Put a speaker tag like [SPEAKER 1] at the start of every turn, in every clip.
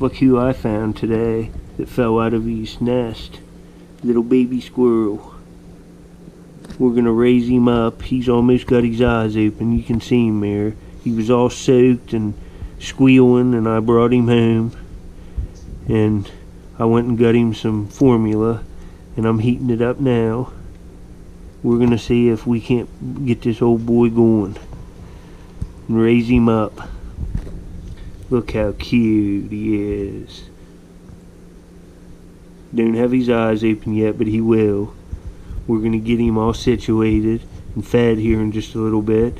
[SPEAKER 1] look who I found today that fell out of his nest. Little baby squirrel. We're gonna raise him up. He's almost got his eyes open. You can see him there. He was all soaked and squealing, and I brought him home. And I went and got him some formula, and I'm heating it up now. We're gonna see if we can't get this old boy going and raise him up. Look how cute he is. Don't have his eyes open yet, but he will. We're gonna get him all situated and fed here in just a little bit,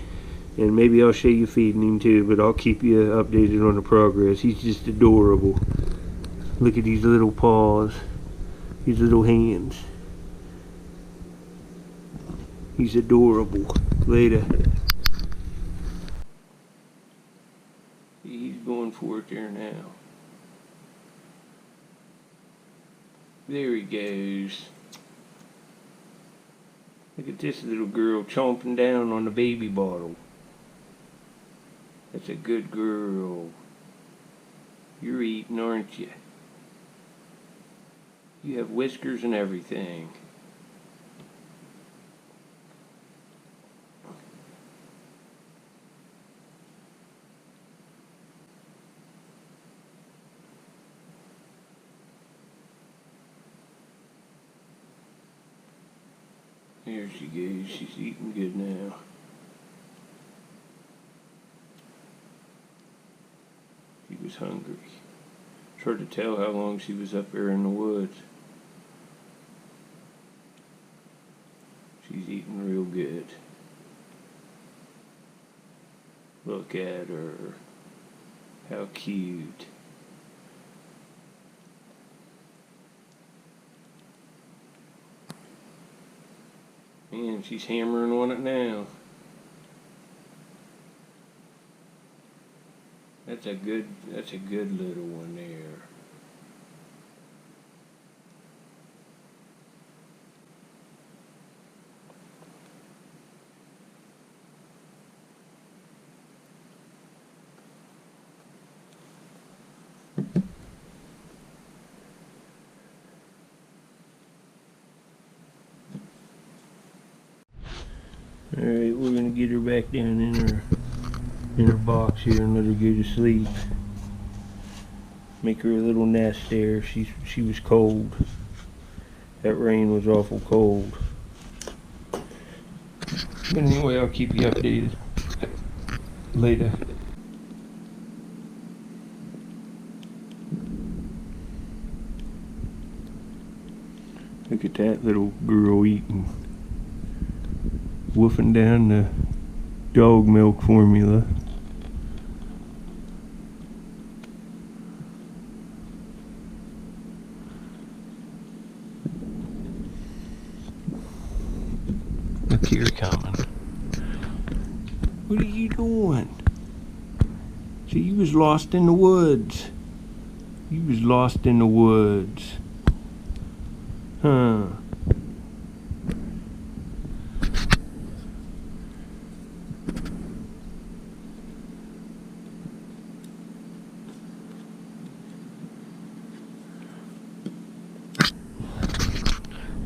[SPEAKER 1] and maybe I'll show you feeding him too, but I'll keep you updated on the progress. He's just adorable. Look at these little paws, these little hands. He's adorable. Later. He's going for it there now. There he goes. Look at this little girl chomping down on the baby bottle. That's a good girl. You're eating, aren't you? You have whiskers and everything. There she goes. She's eating good now. She was hungry. It's hard to tell how long she was up there in the woods. She's eating real good. Look at her. How cute. Man, she's hammering on it now. That's a good little one there. Alright, we're gonna get her back down in her box here and let her go to sleep. Make her a little nest there. She was cold. That rain was awful cold. But anyway, I'll keep you updated later. Look at that little girl eating. Wolfing down the dog milk formula. Look here coming. What are you doing? So you was lost in the woods. You was lost in the woods. Huh.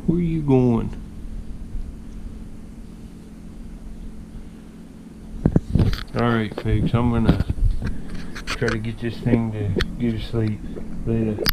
[SPEAKER 1] Where are you going? Alright folks, I'm gonna try to get this thing to go to sleep. Later.